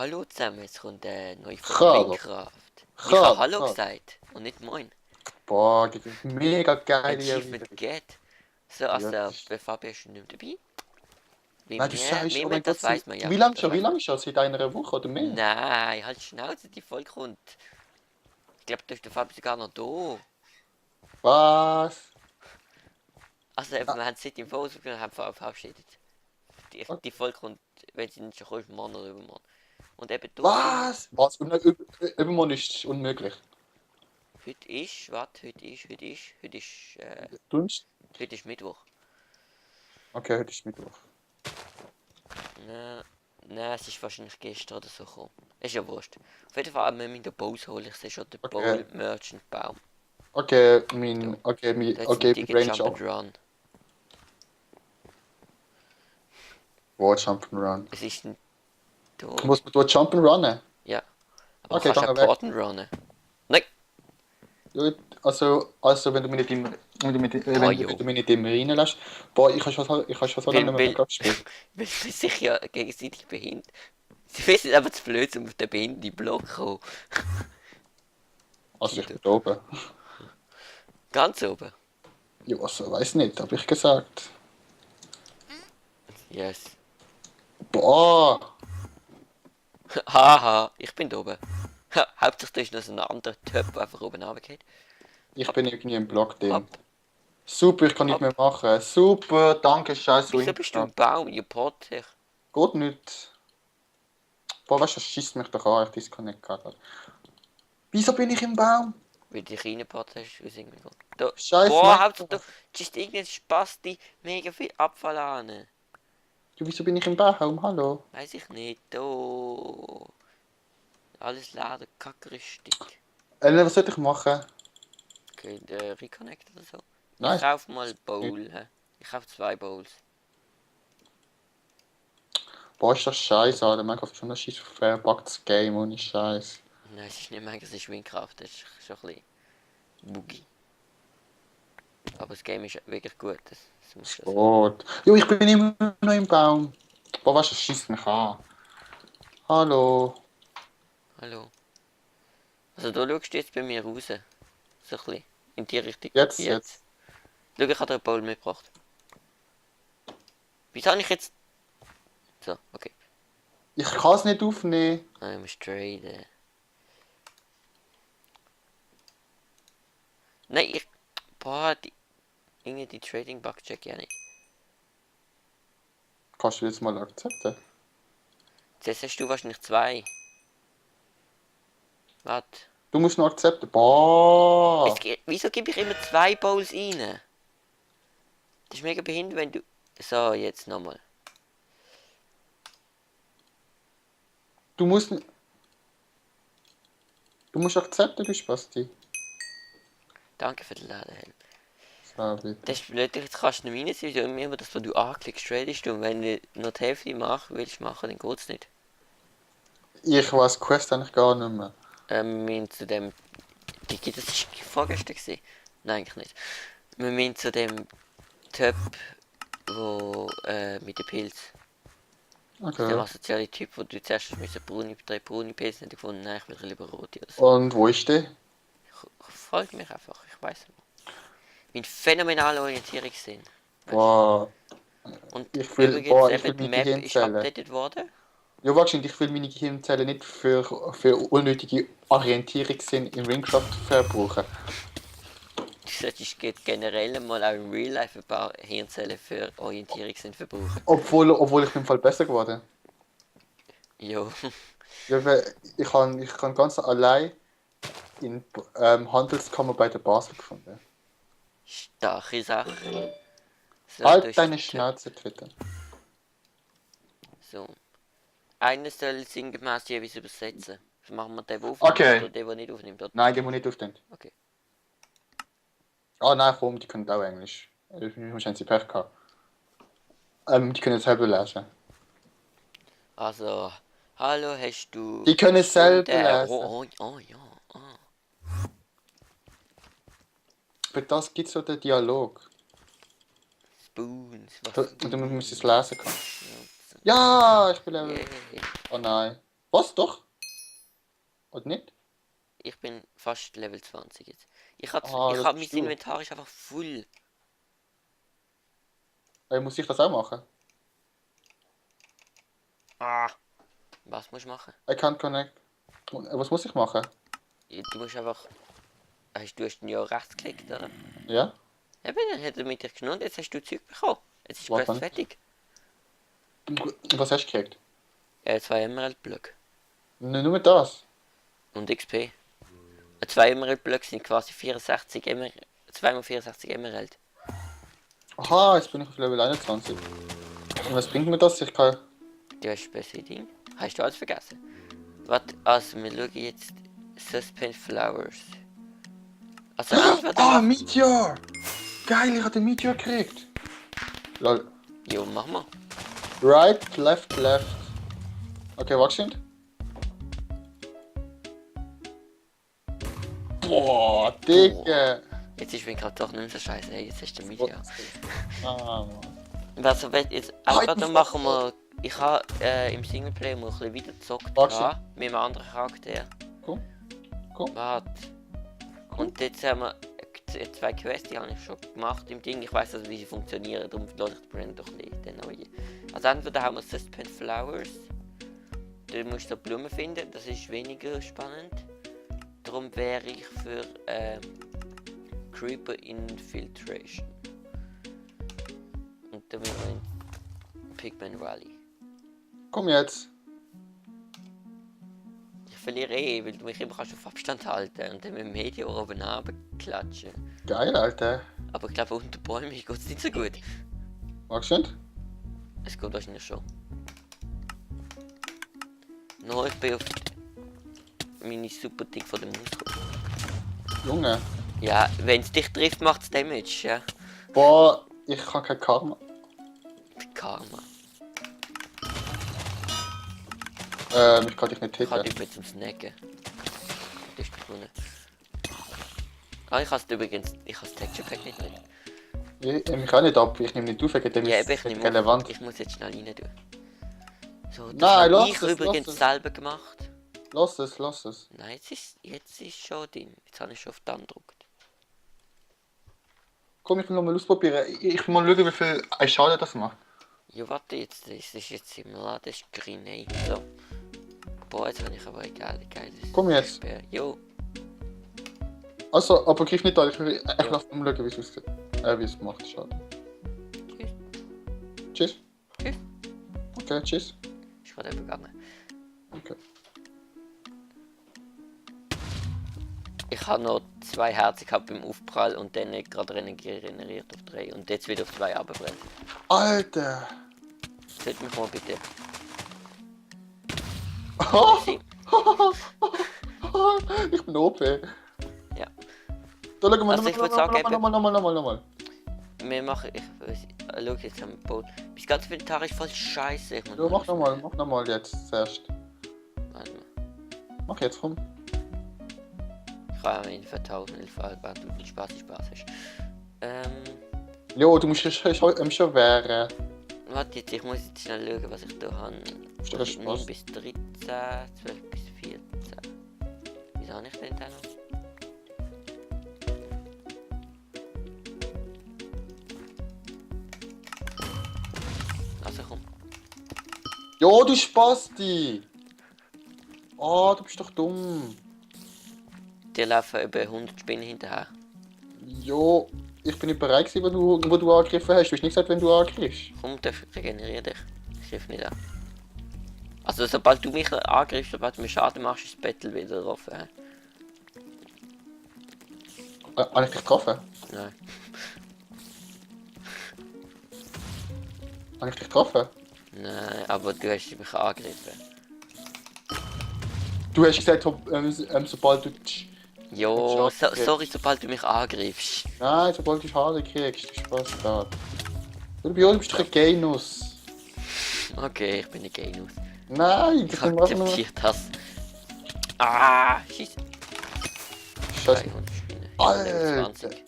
Hallo zusammen, jetzt kommt eine neue Folge Hallo. Minecraft. Ich habe Hallo Hallo. gesagt und nicht Moin. Boah, mega geile Achievement Erwiderung. get. So, Ja, also, das ist... Fabi ist schon nicht dabei. Nein, du sagst, Wie oh mehr, mein Gott, das weiß man ja. wie lange Das schon? Wie weiß man. lange schon? Seit einer Woche oder mehr? Nein, halt Schnauze, die Folge kommt. Ich glaube, da ist der Fabi sogar noch da. Was? Also, Ah, wir haben es seit im Voraus verabschiedet. Die Folge kommt, wenn sie nicht schon kommt, morgen oder übermorgen. Und eben da sind wir. was? Was? Übermorgen ist unmöglich. Dunst? Heute ist Mittwoch. Okay, heute ist Mittwoch. Nein, nein, es ist wahrscheinlich gestern oder so gekommen. Ist ja wurscht. Auf jeden Fall, wir müssen den Bowls holen. Ich sehe schon den Okay. Bowl Merchant Baum. Okay, Da, da hat es einen okay, mein dicken Brain ist Jump and ab. Run. Boah, Jump'n'Run. Es ist ein da. Muss man dort Jump'n'Runnen? Ja, aber Okay, kannst du geh auch weg. Porten runnen? Nein! Gut, also wenn du mich nicht Ah wenn jo. du mich nicht immer reinlässt. Boah, ich habe schon lange nicht mehr Weil Minecraft gespielt. wir sich ja gegenseitig behindern. Sie wissen aber zu blöd, um auf den behinderte Block zu kommen. Also Die ich da. bin da oben. Ganz oben. Ja, also weiß nicht, habe ich gesagt. Yes. Boah, Haha, ich bin da oben. Hauptsächlich da ist noch so ein anderer Typ, der einfach oben runtergeht. ich bin irgendwie im Block drin. Hopp, Super, ich kann nicht hopp. mehr machen. Super, danke, scheiß Wieso bist du Winter. im Baum? Ihr Pott sich. Geht nicht. Boah, weißt du, das schießt mich doch an, ich disconnect gerade. Wieso bin ich im Baum? Weil du kleine Pott hast, ist irgendwie gut. Da. Scheiß Boah, Hauptsache Minecraft. du ist irgendein Spasti mega viel Abfall an. Ja, wieso bin ich im Baum? Hallo? Weiß ich nicht. Da. Alles laden, kackeristig. Was soll ich machen? Okay, Reconnect oder so. Ich Nein, kauf mal nicht. Bowl. Hä? Ich kauf 2 Bowls. Boah, ist das scheiße, Alter. Minecraft ist schon ein scheiß verpacktes Game, ohne Scheiß. Nein, es ist nicht mega, es ist Minecraft. Das ist schon ein bisschen buggy. Aber das Game ist wirklich gut. Das muss Es schon sagen. geht. Jo, ich bin immer noch im Baum. Boah, weißt du, das schießt mich an. Hallo. Hallo. Also da schaust du jetzt bei mir raus. So ein bisschen. In die Richtung. Jetzt. Jetzt. Schau, ich habe dir einen Bowl mitgebracht. Wieso habe ich jetzt... So, okay. Ich kann es nicht aufnehmen. Ich muss traden. Nein, ich... Boah, irgendwie die Trading-Bug check ich auch nicht. Kannst du jetzt mal akzeptieren? Jetzt hast du wahrscheinlich 2. Warte. Du musst noch akzeptieren. Boah. Wieso gebe ich immer 2 Bowls rein? Das ist mega behindert, wenn du... So, jetzt nochmal. Du musst... Du musst akzeptieren, du Spasti. Danke für den Ladehelm. So, bitte. Das ist blöd, jetzt kannst du nicht reinziehen, weil immer das, was du anklickst, tradest du. Und wenn du noch die Hälfte willst machen, dann geht's nicht. Ich weiß Quest eigentlich gar nicht mehr. Wir müssen zu dem... Das ist vorgestern gewesen. Nein, eigentlich nicht. Wir müssen zu dem Typ, wo... mit dem Pilz. Der Okay. asoziale Typ, wo du zuerst drei braune Pilze nicht gefunden. Nein, ich will lieber rote oder so. Und wo ist der? Folgt mich einfach, ich weiß nicht. Mit phänomenaler Orientierungssinn. Boah. Und Ich will, übrigens, boah, ich will eben die meine Map ist Gehirnzellen. updated worden. Ja, wahrscheinlich, ich will meine Gehirnzellen nicht für unnötige Orientierungssinn in Minecraft verbrauchen. Du solltest generell mal auch im Real Life ein paar Hirnzellen für Orientierungssinn verbrauchen. Obwohl ich im Fall besser geworden. Jo, Ja, weil ich kann ganz allein in Handelskammer bei der Basel gefunden. starke Sache. So, da Halt ist deine der Typ. Schnauze, Twitter. So. Einer soll sinngemäß jeweils übersetzen. Was machen wir den, der aufnimmt Okay. oder der nicht aufnimmt? Oder? Nein, die muss nicht aufstehen. Okay. Ah nein, komm, die können auch Englisch. Wahrscheinlich sie Pech gehabt. Die können es selber lesen. Also, hallo, hast du... Die können es selber lesen. Oh, ja. Für das gibt es so den Dialog. Spoons. Und dann muss ich es lesen können. Ja, Ja, ich bin Level. yay. Oh nein. Was, doch? Oder nicht? Ich bin fast Level 20 jetzt. Ich hab Das mein bist du. Inventar ist einfach voll. Muss ich das auch machen? Ah. Was muss ich machen? I can't connect. Was muss ich machen? Du musst einfach. Du hast ja rechts geklickt, oder? Ja? Eben, dann hat er mit dich genommen, jetzt hast du Zeug bekommen. Jetzt ist Was Quest kann fertig. Was hast du gekriegt? 2 Emerald Blöcke Nur das? und XP. 2 Emerald Blöcke sind quasi 64 Emerald. 2 mal 64 Emerald. Aha, jetzt bin ich auf Level 21. Und was bringt mir das? Ich kann... Du hast bessere Dinge. Hast du alles vergessen? Warte, also wir schauen jetzt Suspend Flowers. Also entweder Meteor! Geil, ich habe den Meteor gekriegt. Lol. Jo, mach mal. Right, left, left. Okay, was stimmt? Boah, Digga. Jetzt ist gerade doch nicht mehr so scheiße. Hey, jetzt hast du mich ja. Mann. Also wenn jetzt entweder machen wir. Ich habe im Singleplayer mal ein bisschen wieder gezockt mit einem anderen Charakter. Komm. Warte. Und jetzt haben wir 2 Quests, die habe ich schon gemacht im Ding. Ich weiß also wie sie funktionieren, darum lasse ich die Brand doch nicht. Den neuen. Also entweder haben wir Suspend Flowers. Da musst du Blumen finden, das ist weniger spannend. Darum wäre ich für Creeper Infiltration. Und dann müssen wir in Pigman Valley. Komm jetzt. Ich verliere weil du mich immer kannst auf Abstand halten und dann mit dem Meteor oben runterklatschen. Geil, Alter. Aber ich glaube unter Bäumen geht es nicht so gut. Magst du nicht? Es geht wahrscheinlich schon. No, ich bin auf meine super Ding von der Maus gekommen. Junge. Ja, wenn es dich trifft, macht es Damage, ja. Boah, ich habe kein Karma. Karma. Ich kann dich nicht Ich kann hitten. übrigens zum Snacken. Das ist gewonnen. Ah, ich habe übrigens. Ich habe das Texture Pack nicht drin. Ich kann nicht ab, ich nehme nicht auf, wegen dem Ja, ist eben, ich es nicht nehme auf. relevant. Ich muss jetzt schnell rein tun. So, das Nein, habe lass ich es, übrigens lass es. selber gemacht. Lass es. Nein, jetzt ist schon drin. Jetzt habe ich schon auf den gedrückt. Komm, ich will noch mal ausprobieren. Ich will mal schauen, wie viel Schaden das macht. Ja, warte jetzt. Das ist jetzt im Laden. Das ist Grenade. So. Boah, jetzt habe ich aber ein geiles. Komm jetzt. Speer. Jo. Also, aber griff nicht an, ich will echt mal schauen, wie es aussieht. Wie es macht, Schaden. Tschüss. Tschüss. Tschüss. Okay, tschüss. Ist gerade eben gegangen. Okay. Ich habe noch 2 Herzen gehabt beim Aufprall und dann gerade regeneriert auf 3 und jetzt wieder auf 2 runterbrennen. Alter! Töt mich mal bitte. Ich bin OP. Ja. Da schau mal, Also ich würde sagen, nochmal. wir machen. Schau, jetzt haben wir gebaut. Mein ganzes Inventar ist voll scheiße. Ich muss Ja, mach nochmal jetzt zuerst. Warte mal. Mach jetzt rum. Ich habe mir für 1011 weil du den Spaß hast. Jo, du musst schon wehren. Warte jetzt, ich muss jetzt schnell schauen, was ich da habe. Ist doch Spaß. 9 bis 13, 12 bis 14. Wieso habe ich denn da noch? Also komm. Jo, du Spasti! Oh, du bist doch dumm. Die laufen über 100 Spinnen hinterher. Jo, ich bin nicht bereit gewesen, wo du angegriffen hast. Du hast nicht gesagt, wenn du angreifst. Komm, regeneriere dich. Ich griff nicht an. Also sobald du mich angreifst, sobald du mir Schaden machst, ist das Battle wieder offen. Habe ich dich getroffen? Nein. Habe ich dich getroffen? Nein, aber du hast mich angegriffen. Du hast gesagt, sobald du... Jo, Schaden sorry, sobald du mich angreifst. Nein, sobald du Schaden kriegst, du Spaß da. Du bist doch ein Genus. Okay, ich bin ein Genus. Nein, Ich das sind einfach nur... akzeptiere das. Ah, scheiße. Scheiße. 300 Spinnen. Alter. 20.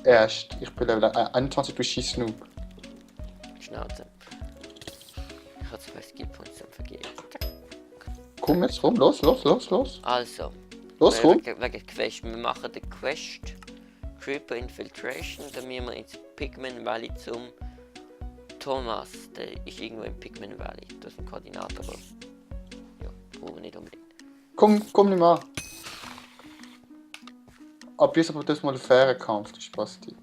Erst, ich bin Level 21, du schießt Noob. Schnauze. Ich habe 2 Skillpoints zum Vergehen. komm jetzt, komm, los. Also, Los, komm. wegen Quest. Wir machen die Quest Creeper Infiltration. Dann müssen wir ins Pigment Valley zum Thomas. Der ist irgendwo im Pigment Valley. Das ist ein Koordinator. Aber ja, brauchen wir nicht unbedingt. Komm nicht mal. Ab jetzt aber das mal ein fairer Kampf, das passt dir.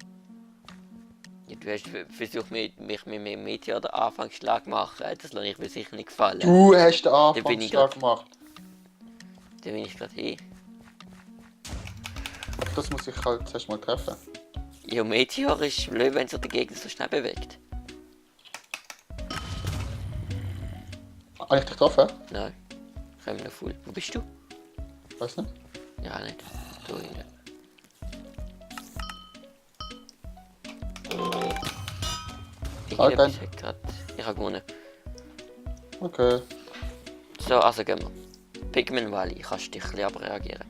Ja, du hast versucht, mich mit dem Meteor den Anfangsschlag zu machen. Das lasse ich mir sicher nicht gefallen. Du hast den bin ich Anfangsschlag gemacht. Da bin ich gerade hin. Aber das muss ich halt zuerst mal treffen. Ja, Meteor ist blöd, wenn sich der Gegner so schnell bewegt. Habe ich dich getroffen? Nein, ich bin noch voll. Wo bist du? Weiß nicht. Ja, nicht. Da hinten. dann. Ich habe gewonnen. Okay. So, also gehen wir. Pigment Valley, kannst du dich ein bisschen abreagieren.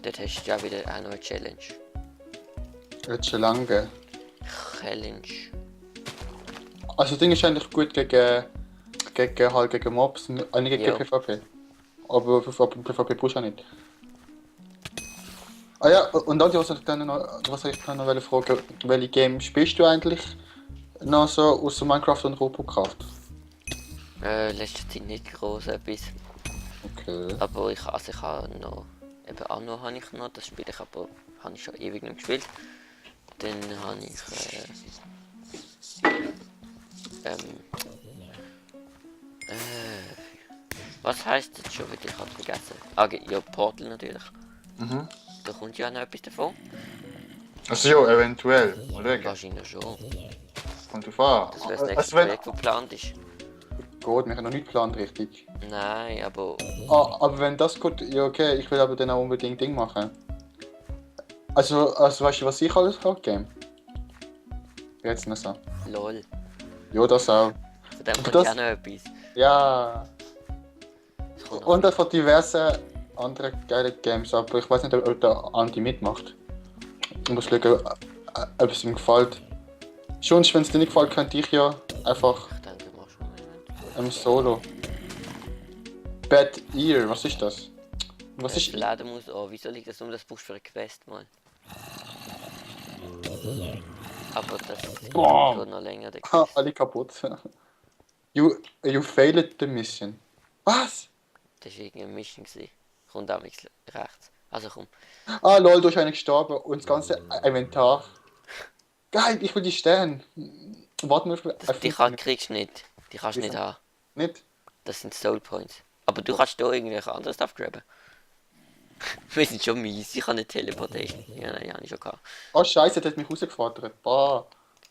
Dort hast du ja wieder auch noch eine Challenge. Jetzt schon lange. Challenge. Also das Ding ist eigentlich gut gegen Mobs, nicht gegen Ja. PvP. Aber für PvP pusht auch nicht. Ah ja, und dann was ich dann noch fragen, welche Game spielst du eigentlich noch so außer Minecraft und Robocraft? Letzte Zeit nicht groß etwas. Okay. Aber ich habe noch. Eben Anno habe ich noch, das spiele ich aber. Habe ich schon ewig nicht gespielt. Dann habe ich. Was heisst das schon wieder? Ich habe vergessen. Ah, ja, Portal natürlich. Mhm. Da kommt ja noch etwas davon. Also ja, eventuell. Mal Wahrscheinlich schon. Kommt drauf an. Das wäre das nächste Projekt, das geplant ist. Gut, wir haben noch nicht geplant, richtig. Nein, aber. Aber wenn das gut, ja okay, ich will aber dann auch unbedingt Ding machen. Also weißt du, was ich alles habe, Game? Jetzt nicht so. LOL. Ja, das auch. Von dem kommt das- ja noch etwas. Ja. Es kommt noch Und auch von diversen anderen geilen Games, aber ich weiß nicht, ob der Andi mitmacht. Ich muss schauen, ob es ihm gefällt. Schon, wenn es dir nicht gefällt, könnte ich ja einfach Ich denke mal schon. im Solo. Bad Ear, was ist das? Was ist. Laden muss an. Wie soll ich das um das brauchst du für eine Quest mal? Aber das geht noch länger, der Ha, Quest. alle kaputt. You failed the mission. Was? Das war irgendeine Mission gewesen. Kommt auch rechts. Also komm. Ah lol, du bist einer gestorben und das ganze Inventar. Geil, ich will die Sterne. Warte mal Die kriegst du nicht. Die kannst du nicht haben. Nicht? Das sind Soul Points. Aber du kannst hier irgendwelche anderen Stuff graben. Wir sind schon mies, ich habe eine Teleportation. Ja, nein, habe ich schon gehabt. Oh Scheiße, der hat mich rausgefordert. Boah.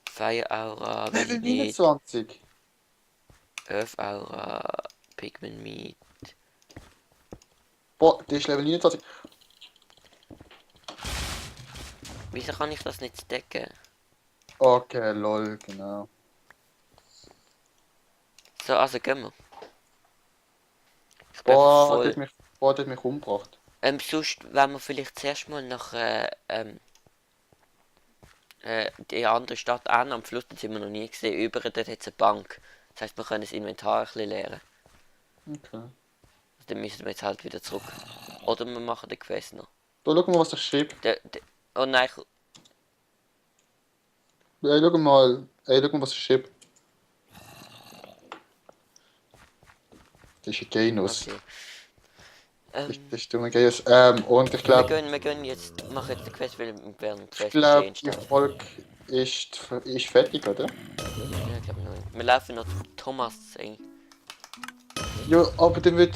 Fire Aura, will Level ich nicht. 29. Earth Aura, Pigment Meat. Boah, der ist Level 29. Wieso kann ich das nicht stacken? Okay, lol, genau. So, also gehen wir. Ich bin Boah, voll. der hat mich umgebracht. Sonst, wenn wir vielleicht zuerst mal nach die andere Stadt an, am Fluss, den sind wir noch nie gesehen, über dort hat es eine Bank. Das heisst, wir können das Inventar ein bisschen leeren. Okay. Also, dann müssen wir jetzt halt wieder zurück. Oder wir machen den Quest noch. Da, schau mal, was er schreibt. Oh nein, Ey, schau mal, was er schreibt. Das ist ein Genus. okay. Das ist dumme Genus. Und ich glaube, wir gehen jetzt, machen jetzt den Quest, weil wir werden ich Quest glaube, changed die haben. Folge ist fertig, oder? Ja, ich glaube noch. Wir laufen noch zu Thomas ein. Ja, aber dann wird.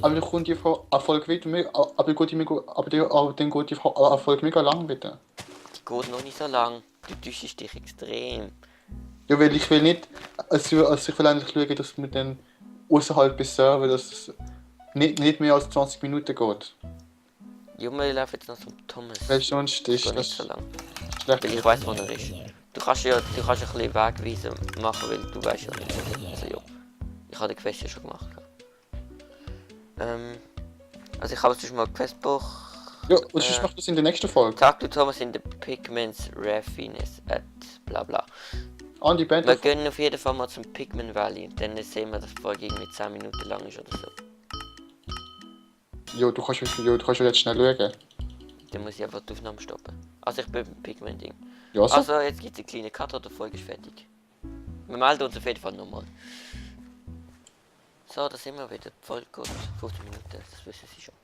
Aber dann kommt die Erfolg wieder. Aber dann geht die Erfolg mega lang wieder. Die geht noch nicht so lang. Du täuschst dich extrem. Ja, weil ich will nicht. Also ich will eigentlich schauen, dass wir dann außerhalb des Server, dass es nicht mehr als 20 Minuten geht. Ja, wir laufen jetzt noch zum Thomas. Weil sonst Das ist geht nicht das so lang. schlecht. Weil ich weiß, wo er ist. Du kannst ein bisschen Wegweisen machen, weil du weißt ja nicht. Also ja. Ich habe die Quest ja schon gemacht. Also ich habe jetzt mal Questbuch. Ja, und sonst macht das in der nächsten Folge. Tag du Thomas in the Pigments Raffiness at bla bla. An die Band. Wir gehen auf jeden Fall mal zum Pigment Valley. Dann sehen wir, dass die Folge irgendwie 10 Minuten lang ist oder so. Jo, du kannst ja jetzt schnell schauen. Dann muss ich einfach die Aufnahme stoppen. Also ich bin beim Pigment-Ding. Ja, so. Also jetzt gibt es eine kleine Cut oder die Folge ist fertig. Wir melden uns auf jeden Fall nochmal. So, da sind wir wieder. Die Folge geht 15 Minuten, das wissen Sie schon.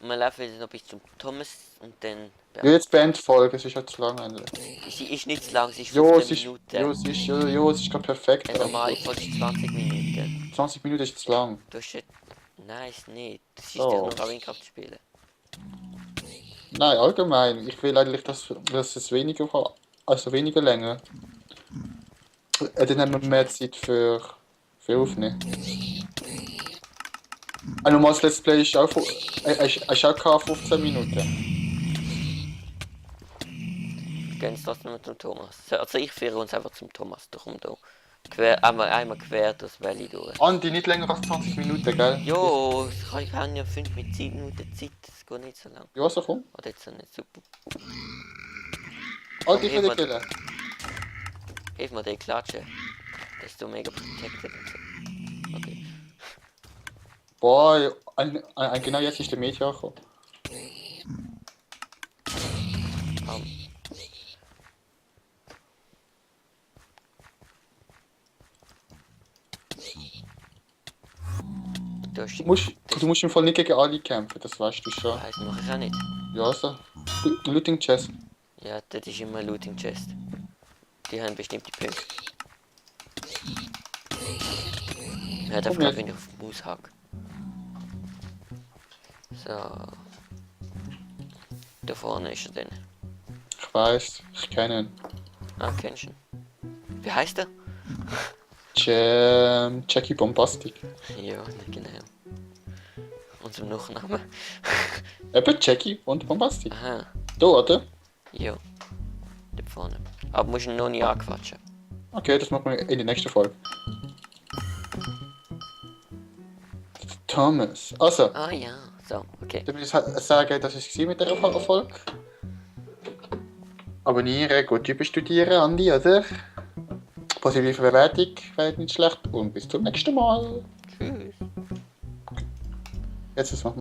Und wir laufen jetzt noch bis zum Thomas und dann... Ja, jetzt beend die Folge, es ist ja zu lang eigentlich. Sie ist nicht zu lang, sie ist Jo, 15 es ist, Minuten. es ist gerade perfekt. Eine normale Folge ist 20 Minuten. 20 Minuten ist zu lang. Du hast jetzt... Nein, ist nicht. Das ist Oh. dich noch an Minecraft spielen. Nein, allgemein. Ich will eigentlich, dass es weniger hat, also weniger länger. Dann haben wir mehr Zeit für Aufnehmen. Ein normales Let's Play ist auch, ist auch 15 Minuten. Wir gehen jetzt trotzdem noch zum Thomas. Also ich führe uns einfach zum Thomas. Darum da. Einmal quer durchs Valley durch. Andi, nicht länger als 20 Minuten, gell? Jo, ich habe ja 5 mit 10 Minuten Zeit. Das geht nicht so lang. Ja, so komm. Oder jetzt nicht super. Andi, ich will Hilf dich mir- killen. Hilf mir den klatschen. Das ist so mega protected und so. Okay. Boah, genau jetzt ist der Mädchen angekommen. Du musst im Fall nicht gegen alle kämpfen, das weißt du schon. Heißt, mache ich auch nicht. Ja, so. Looting Chest. Ja, das ist immer Looting Chest. Die haben bestimmte Punkte. Ja, darf Komm gerade, jetzt. wenn ich auf den Maus hack. So. Da vorne ist er denn. Ich weiß, ich kenne ihn. Ah, kennst du ihn? Wie heißt er? Jackie Bombastic. Ja, genau. Unser Nachname. Eben Jackie und Bombastic. Aha. Da, oder? Ja. Da vorne. Aber musst ihn noch nicht anquatschen. Okay, das machen wir in der nächsten Folge. Thomas. Also, Ah ja. So, okay. dann würde ich sagen, das ist es mit der Folge. Abonnieren, gut überstudieren, Andi, oder? Positive Bewertung wäre nicht schlecht und bis zum nächsten Mal. Tschüss. Jetzt ist es noch.